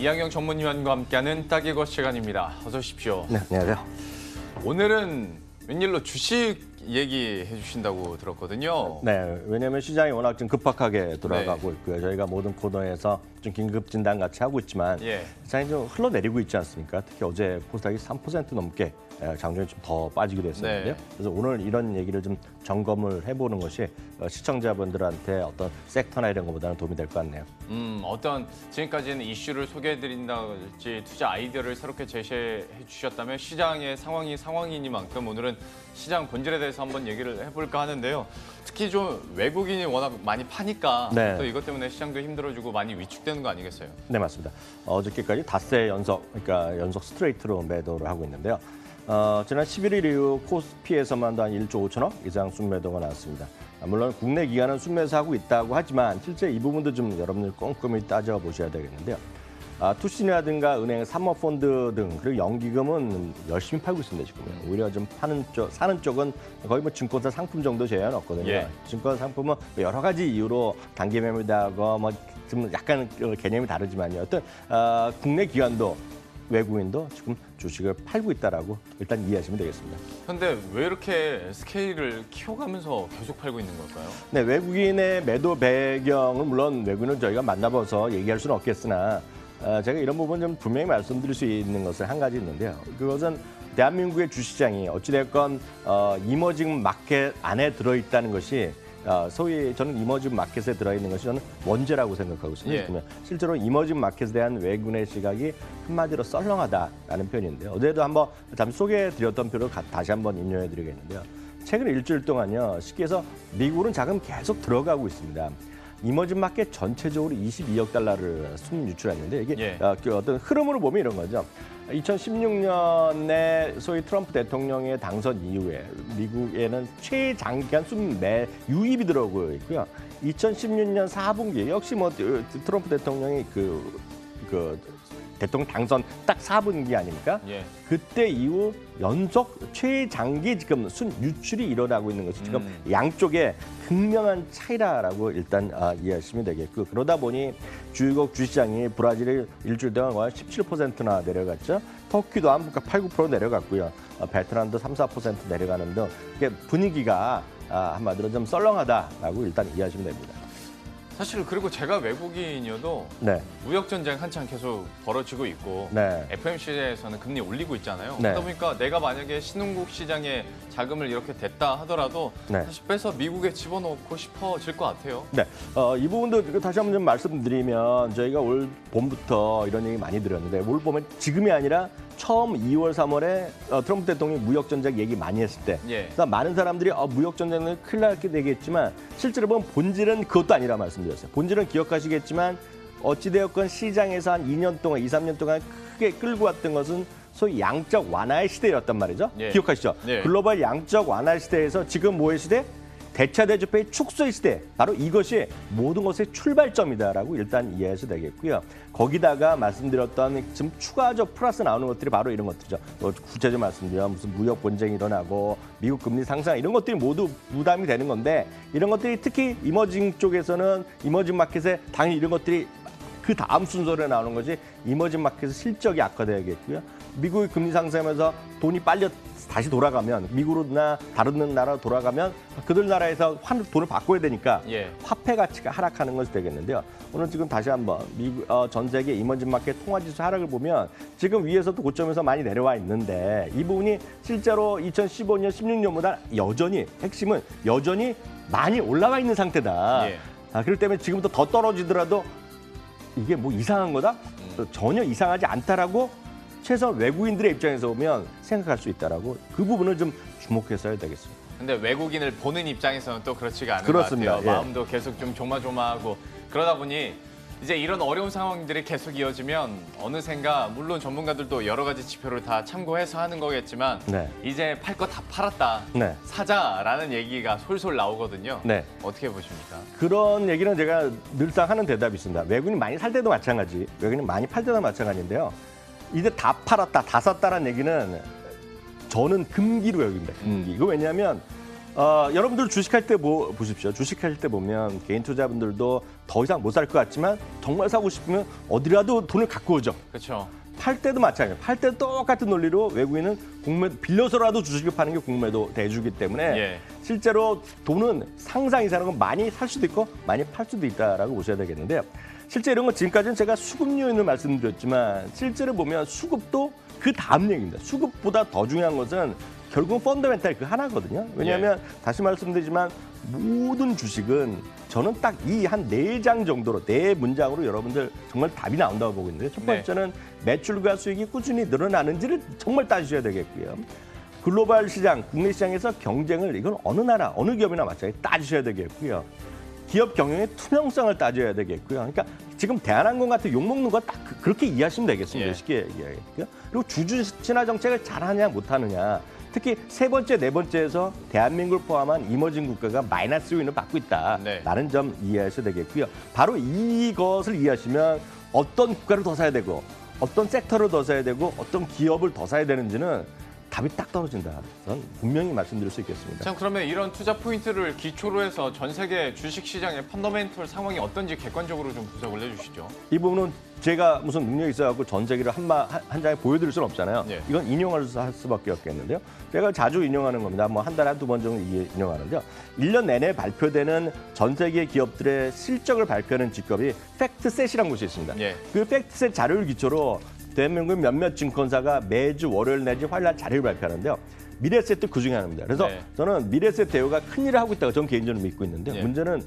이항영 전문위원과 함께하는 딱이거 시간입니다. 어서 오십시오. 네, 안녕하세요. 오늘은 웬일로 주식 얘기해 주신다고 들었거든요. 네, 왜냐하면 시장이 워낙 좀 급박하게 돌아가고 있고요. 저희가 모든 코너에서 좀 긴급 진단 같이 하고 있지만 시장이 좀 흘러내리고 있지 않습니까? 특히 어제 코스닥이 3% 넘게 장중에 좀 더 빠지기도 했었는데요. 그래서 오늘 이런 얘기를 좀 점검을 해보는 것이 시청자분들한테 어떤 섹터나 이런 것보다는 도움이 될 것 같네요. 어떤 지금까지는 이슈를 소개해드린다든지 투자 아이디어를 새롭게 제시해 주셨다면 시장의 상황이 상황이니만큼 오늘은 시장 본질에 대해서 한번 얘기를 해볼까 하는데요. 특히 좀 외국인이 워낙 많이 파니까 또 이것 때문에 시장도 힘들어지고 많이 위축되는 거 아니겠어요? 네, 맞습니다. 어저께까지 닷새 연속, 그러니까 연속 스트레이트로 매도를 하고 있는데요. 지난 11일 이후 코스피에서만도 한 1조 5천억 이상 순매도가 나왔습니다. 물론 국내 기관은 순매수하고 있다고 하지만 실제 이 부분도 좀 여러분들 꼼꼼히 따져보셔야 되겠는데요. 투신이라든가 은행, 사모펀드 등 그리고 연기금은 열심히 팔고 있습니다, 지금. 오히려 좀 사는 쪽은 거의 뭐 증권사 상품 정도 제한 없거든요. 증권 상품은 여러 가지 이유로 단기 매매하고 뭐 좀 약간 개념이 다르지만요. 어떤 국내 기관도 외국인도 지금 주식을 팔고 있다라고 일단 이해하시면 되겠습니다. 그런데 왜 이렇게 스케일을 키워가면서 계속 팔고 있는 걸까요? 네, 외국인의 매도 배경은 물론 외국인은 저희가 만나봐서 얘기할 수는 없겠으나 제가 이런 부분 좀 분명히 말씀드릴 수 있는 것은 한 가지 있는데요. 그것은 대한민국의 주시장이 어찌됐건 이머징 마켓 안에 들어있다는 것이 소위 저는 이머징 마켓에 들어있는 것이 저는 원죄라고 생각하고 있습니다. 그러면 실제로 이머징 마켓에 대한 외국인의 시각이 한마디로 썰렁하다라는 표현인데요. 어제도 한번 잠시 소개해드렸던 표를 다시 한번 인용해드리겠는데요. 최근 일주일 동안요. 쉽게 해서 미국은 자금 계속 들어가고 있습니다. 이머징 마켓 전체적으로 22억 달러를 순 유출했는데 이게 어떤 흐름으로 보면 이런 거죠. 2016년에 소위 트럼프 대통령의 당선 이후에 미국에는 최장기간 순매 유입이 들어오고 있고요. 2016년 4분기 역시 뭐 트럼프 대통령이 대통령 당선 딱 4분기 아닙니까? 그때 이후 연속 최장기 지금 순 유출이 일어나고 있는 것이 지금 양쪽에 극명한 차이라고 일단 이해하시면 되겠고 그러다 보니 주요국 주시장이 브라질이 일주일 동안 17%나 내려갔죠. 터키도 한 8, 9% 내려갔고요. 베트남도 3, 4% 내려가는 등 분위기가 한마디로 좀 썰렁하다라고 일단 이해하시면 됩니다. 사실 그리고 제가 외국인이어도 무역 전쟁 한창 계속 벌어지고 있고 FOMC에서는 금리 올리고 있잖아요. 그러다 보니까 내가 만약에 신흥국 시장에 자금을 이렇게 댔다 하더라도 사실 빼서 미국에 집어넣고 싶어질 것 같아요. 이 부분도 다시 한번 좀 말씀드리면 저희가 올 봄부터 이런 얘기 많이 드렸는데 올 봄에 지금이 아니라 처음 2월, 3월에 트럼프 대통령이 무역전쟁 얘기 많이 했을 때 그래서 많은 사람들이 무역전쟁은 큰일 나게 되겠지만 실제로 보면 본질은 그것도 아니라 말씀드렸어요. 본질은 기억하시겠지만 어찌되었건 시장에서 한 2년 동안, 2, 3년 동안 크게 끌고 왔던 것은 소위 양적 완화의 시대였단 말이죠. 기억하시죠? 글로벌 양적 완화 시대에서 지금 뭐의 시대? 대차 대조페이 축소의 시대, 바로 이것이 모든 것의 출발점이다라고 일단 이해해서 되겠고요. 거기다가 말씀드렸던 지금 추가적 플러스 나오는 것들이 바로 이런 것들이죠. 구체적으로 말씀드리면 무슨 무역 분쟁이 일어나고 미국 금리 상승 이런 것들이 모두 부담이 되는 건데 이런 것들이 특히 이머징 쪽에서는 이머징 마켓에 당연히 이런 것들이 그 다음 순서로 나오는 거지 이머징 마켓의 실적이 악화되겠고요. 미국의 금리 상승하면서 돈이 빨리 다시 돌아가면 미국이나 다른 나라로 돌아가면 그들 나라에서 돈을 바꿔야 되니까 화폐 가치가 하락하는 것이 되겠는데요. 오늘 지금 다시 한번 미국 전 세계 이머징 마켓 통화지수 하락을 보면 지금 위에서도 고점에서 많이 내려와 있는데 이 부분이 실제로 2015년, 16년보다 여전히 핵심은 여전히 많이 올라와 있는 상태다. 그렇기 때문에 지금부터 더 떨어지더라도 이게 뭐 이상한 거다? 전혀 이상하지 않다라고 최소한 외국인들의 입장에서 보면 생각할 수 있다라고 그 부분을 좀 주목해서 해야 되겠습니다. 근데 외국인을 보는 입장에서는 또 그렇지가 않은 것 같아요. 마음도 계속 좀 조마조마하고 그러다 보니 이제 이런 어려운 상황들이 계속 이어지면 어느샌가 물론 전문가들도 여러 가지 지표를 다 참고해서 하는 거겠지만 이제 팔 거 다 팔았다, 사자라는 얘기가 솔솔 나오거든요. 어떻게 보십니까? 그런 얘기는 제가 늘상 하는 대답이 있습니다. 외국인이 많이 살 때도 마찬가지, 외국인이 많이 팔 때도 마찬가지인데요. 이제 다 팔았다, 다 샀다라는 얘기는 저는 금기로 여깁니다. 금기. 이거 왜냐하면 여러분들 주식할 때 보십시오. 주식할 때 보면 개인 투자분들도 더 이상 못 살 것 같지만 정말 사고 싶으면 어디라도 돈을 갖고 오죠. 그렇죠. 팔 때도 마찬가지예요. 팔 때도 똑같은 논리로 외국인은 공매 빌려서라도 주식을 파는 게 공매도 대주기 때문에 예. 실제로 돈은 상상 이상한 건 많이 살 수도 있고 많이 팔 수도 있다라고 보셔야 되겠는데요. 실제 이런 건 지금까지는 제가 수급 요인을 말씀드렸지만 실제로 보면 수급도 그 다음 얘기입니다. 수급보다 더 중요한 것은 결국은 펀더멘탈 그 하나거든요. 왜냐하면 다시 말씀드리지만 모든 주식은 저는 딱 이 한 4장 정도로 4문장으로 여러분들 정말 답이 나온다고 보고 있는데 첫 번째는 매출과 수익이 꾸준히 늘어나는지를 정말 따지셔야 되겠고요. 글로벌 시장, 국내 시장에서 경쟁을 이건 어느 나라, 어느 기업이나 마찬가지 따지셔야 되겠고요. 기업 경영의 투명성을 따져야 되겠고요. 그러니까 지금 대한항공 같은 욕먹는 거 딱 그렇게 이해하시면 되겠습니다. 예. 쉽게 얘기하겠고요. 그리고 주주 친화 정책을 잘하냐 못하느냐. 특히 세 번째, 네 번째에서 대한민국을 포함한 이머징 국가가 마이너스 요인을 받고 있다라는 점 이해하셔야 되겠고요. 바로 이것을 이해하시면 어떤 국가를 더 사야 되고 어떤 섹터를 더 사야 되고 어떤 기업을 더 사야 되는지는 답이 딱 떨어진다. 저는 분명히 말씀드릴 수 있겠습니다. 참 그러면 이런 투자 포인트를 기초로 해서 전 세계 주식 시장의 펀더멘털 상황이 어떤지 객관적으로 좀 분석을 해주시죠. 이 부분은 제가 무슨 능력이 있어갖고 전 세계를 한 장에 보여드릴 수는 없잖아요. 예. 이건 인용할 수밖에 없겠는데요. 제가 자주 인용하는 겁니다. 뭐 한 달에 한두 번 정도 인용하는데요. 1년 내내 발표되는 전 세계 기업들의 실적을 발표하는 직업이 팩트셋이라는 곳이 있습니다. 예. 그 팩트셋 자료를 기초로 대한민국 몇몇 증권사가 매주 월요일 내지 화요일 날 자료를 발표하는데요. 미래에셋도 그중에 하나입니다. 그래서 저는 미래에셋 대우가 큰일을 하고 있다고 저는 개인적으로 믿고 있는데 문제는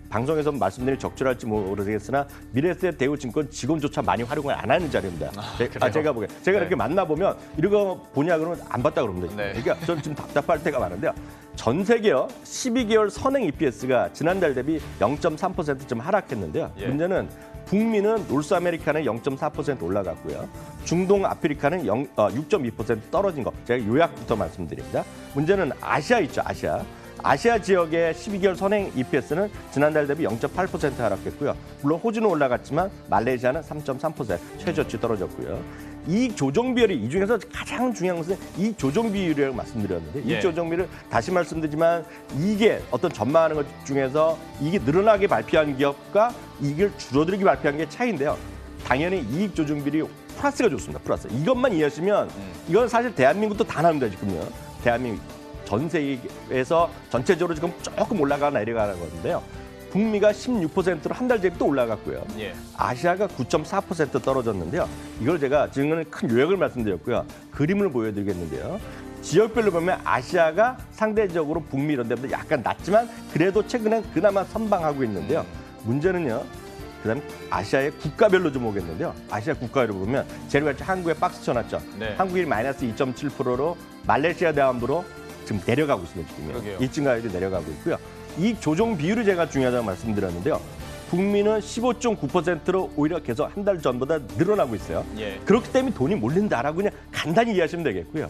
방송에서 말씀드린 적절할지 모르겠으나 미래에셋 대우증권 직원조차 많이 활용을 안 하는 자료입니다. 제가 보기에 제가 이렇게 만나보면 이런 거 보냐 그러면 안 봤다 그럽니다. 그러니까 저는 좀 답답할 때가 많은데요. 전 세계요 12개월 선행 EPS가 지난달 대비 0.3%좀 하락했는데요. 문제는 북미는 노스 아메리카는 0.4% 올라갔고요. 중동 아프리카는 6.2% 떨어진 거. 제가 요약부터 말씀드립니다. 문제는 아시아 있죠, 아시아. 아시아 지역의 12개월 선행 EPS는 지난달 대비 0.8% 하락했고요. 물론 호주는 올라갔지만 말레이시아는 3.3% 최저치 떨어졌고요. 이익 조정 비율이 이 중에서 가장 중요한 것은 이익 조정 비율이라고 말씀드렸는데 이익 조정 비율을 다시 말씀드리지만 이게 어떤 전망하는 것 중에서 이게 늘어나게 발표한 기업과 이익을 줄어들게 발표한 게 차이인데요. 당연히 이익 조정 비율이 플러스가 좋습니다. 플러스. 이것만 이해하시면 이건 사실 대한민국도 다 나옵니다. 지금요. 대한민국 전 세계에서 전체적으로 지금 조금 올라가거나 내려가는 건데요. 북미가 16%로 한 달 전에 또 올라갔고요. 아시아가 9.4% 떨어졌는데요. 이걸 제가 지금은 큰 요약을 말씀드렸고요. 그림을 보여드리겠는데요. 지역별로 보면 아시아가 상대적으로 북미 이런 데보다 약간 낮지만 그래도 최근에 그나마 선방하고 있는데요. 문제는요. 그다음에 아시아의 국가별로 좀 오겠는데요. 아시아 국가별로 보면 제일 같이 한국에 박스 쳐놨죠. 한국이 마이너스 2.7%로 말레이시아 다음으로 지금 내려가고 있습니다. 지금요. 일진가율이 내려가고 있고요. 이익 조정 비율이 제가 중요하다고 말씀드렸는데요. 북미는 15.9%로 오히려 계속 한 달 전보다 늘어나고 있어요. 그렇기 때문에 돈이 몰린다라고 그냥 간단히 이해하시면 되겠고요.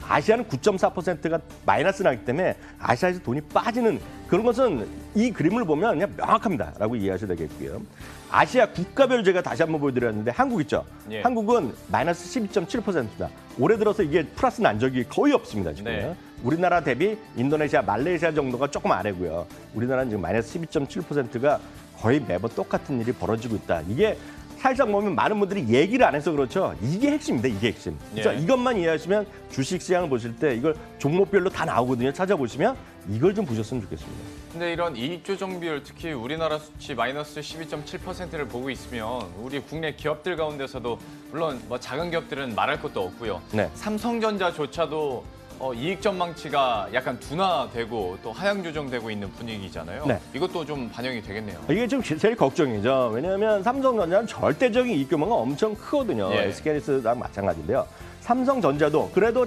아시아는 9.4%가 마이너스 나기 때문에 아시아에서 돈이 빠지는 그런 것은 이 그림을 보면 그냥 명확합니다라고 이해하셔야 되겠고요. 아시아 국가별 제가 다시 한번 보여드렸는데 한국 있죠. 한국은 마이너스 12.7%입니다. 올해 들어서 이게 플러스 난 적이 거의 없습니다. 지금. 우리나라 대비 인도네시아, 말레이시아 정도가 조금 아래고요. 우리나라는 지금 마이너스 12.7%가 거의 매번 똑같은 일이 벌어지고 있다. 이게 사실상 보면 많은 분들이 얘기를 안 해서 그렇죠. 이게 핵심입니다. 이게 핵심. 그렇죠? 이것만 이해하시면 주식시장을 보실 때 이걸 종목별로 다 나오거든요. 찾아보시면 이걸 좀 보셨으면 좋겠습니다. 근데 이런 이익 조정 비율, 특히 우리나라 수치 마이너스 12.7%를 보고 있으면 우리 국내 기업들 가운데서도 물론 뭐 작은 기업들은 말할 것도 없고요. 삼성전자조차도 이익 전망치가 약간 둔화되고 또 하향 조정되고 있는 분위기잖아요. 이것도 좀 반영이 되겠네요. 이게 좀 제일 걱정이죠. 왜냐하면 삼성전자는 절대적인 이익 규모가 엄청 크거든요. SK하이닉스랑 마찬가지인데요. 삼성전자도 그래도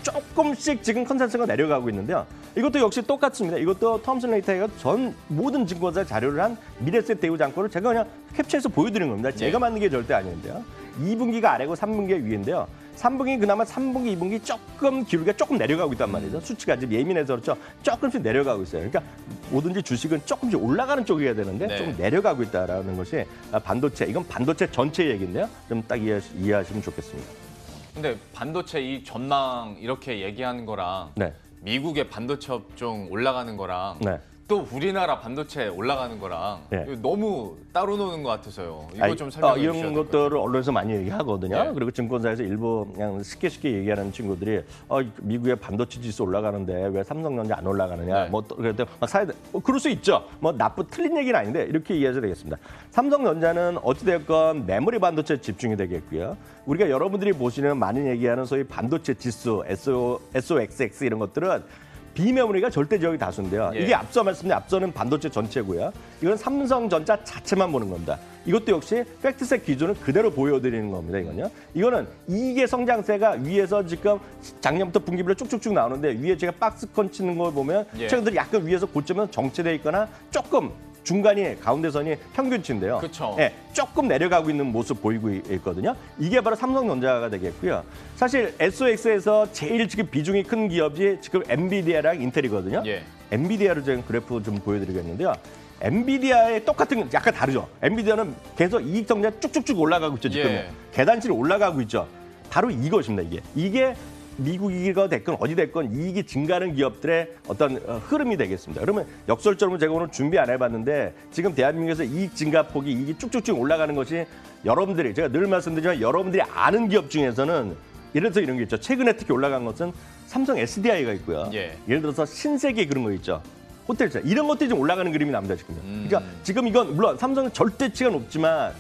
조금씩 지금 컨센서스가 내려가고 있는데요. 이것도 역시 똑같습니다. 이것도 텀슨레이터가 전 모든 증권사 자료를 한 미래에셋 대우 장권을 제가 그냥 캡처해서 보여드린 겁니다. 제가 만든 게 절대 아니는데요. 2분기가 아래고 3분기가 위인데요. 3분기 그나마 3분기, 2분기 조금 기울기가 조금 내려가고 있단 말이죠. 수치가 지금 예민해서 그렇죠. 조금씩 내려가고 있어요. 그러니까 뭐든지 주식은 조금씩 올라가는 쪽이어야 되는데 조금 내려가고 있다라는 것이 반도체, 이건 반도체 전체 얘기인데요. 좀 딱 이해하시면 좋겠습니다. 근데 반도체 이 전망 이렇게 얘기하는 거랑 미국의 반도체 업종 올라가는 거랑 네. 또 우리나라 반도체 올라가는 거랑 너무 따로 노는 것 같아서요. 이거 좀 설명해 주셔야 이런 될 것 같아요. 것들을 언론에서 많이 얘기하거든요. 그리고 증권사에서 일부 그냥 쉽게 얘기하는 친구들이 미국의 반도체 지수 올라가는데 왜 삼성전자 안 올라가느냐. 뭐 그랬더니 막 사야 돼. 그럴 수 있죠. 뭐 틀린 얘기는 아닌데 이렇게 이해해서 되겠습니다. 삼성전자는 어찌됐건 메모리 반도체 집중이 되겠고요. 우리가 여러분들이 보시는 많이 얘기하는 소위 반도체 지수, SOXX 이런 것들은 비메모리가 절대적인 다수인데요. 이게 앞서 말씀드린 앞서는 반도체 전체고요. 이건 삼성전자 자체만 보는 겁니다. 이것도 역시 팩트셋 기준을 그대로 보여드리는 겁니다. 이건요. 이거는 이익의 성장세가 위에서 지금 작년부터 분기별로 쭉쭉쭉 나오는데 위에 제가 박스권 치는 걸 보면 최근에 약간 위에서 고점은 정체돼 있거나 조금 중간이 가운데선이 평균치인데요. 그렇죠. 조금 내려가고 있는 모습 보이고 있거든요. 이게 바로 삼성전자가 되겠고요. 사실 SOX에서 제일 지금 비중이 큰 기업이 지금 엔비디아랑 인텔이거든요. 엔비디아를 제가 그래프 좀 보여드리겠는데요. 엔비디아의 똑같은 약간 다르죠. 엔비디아는 계속 이익 성장 쭉쭉쭉 올라가고 있죠. 지금 계단치로 올라가고 있죠. 바로 이것입니다. 이게 미국이가 됐건 어디 됐건 이익이 증가하는 기업들의 어떤 흐름이 되겠습니다. 그러면 역설적으로 제가 오늘 준비 안 해봤는데 지금 대한민국에서 이익 증가폭이 이익이 쭉쭉쭉 올라가는 것이 여러분들이 제가 늘 말씀드리지만 여러분들이 아는 기업 중에서는 예를 들어서 이런 게 있죠. 최근에 특히 올라간 것은 삼성 SDI가 있고요. 예를 들어서 신세계 그런 거 있죠. 호텔차 이런 것들이 좀 올라가는 그림이 납니다. 지금. 그러니까 지금 이건 물론 삼성은 절대치가 높지만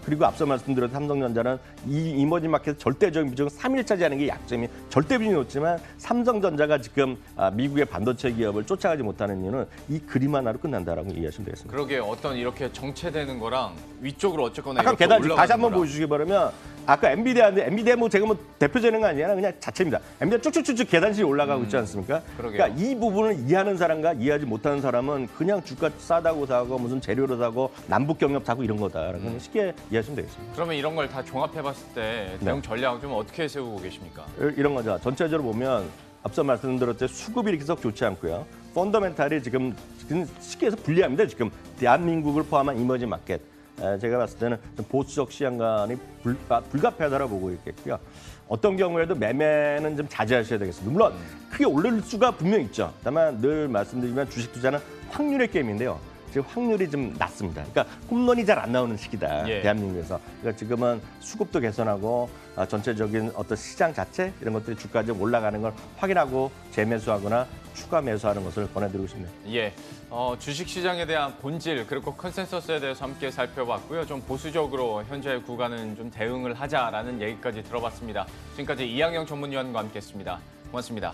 그리고 앞서 말씀드린 삼성전자는 이 이머징 마켓에서 절대적인 비중을 3일 차지하는 게 약점이 절대 비중이 높지만 삼성전자가 지금 미국의 반도체 기업을 쫓아가지 못하는 이유는 이 그림 하나로 끝난다라고 이해하시면 되겠습니다. 그러게 어떤 이렇게 정체되는 거랑 위쪽으로 어쨌거나 아까 이렇게 계단 올라가는 다시 한번 거랑. 보여주시기 바라면 아까 엔비디아인데 엔비디아 뭐 제가 뭐 대표적인 거 아니라 그냥 자체입니다. 엔비디아 쭉쭉쭉 계단식이 올라가고 있지 않습니까? 그러게요. 그러니까 이 부분을 이해하는 사람과 이해하지 못하는 사람은 그냥 주가 싸다고 사고 무슨 재료로 사고 남북 경협 사고 이런 거다라고 그냥 쉽게 이해하시면 되겠습니다. 그러면 이런 걸 다 종합해봤을 때 대응 전략 좀 어떻게 세우고 계십니까? 이런 거죠. 전체적으로 보면 앞서 말씀드렸듯이 수급이 계속 좋지 않고요. 펀더멘탈이 지금 쉽게 해서 불리합니다. 지금 대한민국을 포함한 이머징 마켓. 제가 봤을 때는 좀 보수적 시향관이 불가피하다고 보고 있겠고요. 어떤 경우에도 매매는 좀 자제하셔야 되겠습니다. 물론 크게 오를 수가 분명히 있죠. 다만 늘 말씀드리지만 주식 투자는 확률의 게임인데요. 지금 확률이 좀 낮습니다. 그러니까 홈런이 잘 안 나오는 시기다. 대한민국에서. 그러니까 지금은 수급도 개선하고 전체적인 어떤 시장 자체 이런 것들이 주가 좀 올라가는 걸 확인하고 재매수하거나 추가 매수하는 것을 권해드리고 싶네요. 주식시장에 대한 본질 그리고 컨센서스에 대해서 함께 살펴봤고요. 좀 보수적으로 현재 구간은 좀 대응을 하자라는 얘기까지 들어봤습니다. 지금까지 이항영 전문위원과 함께했습니다. 고맙습니다.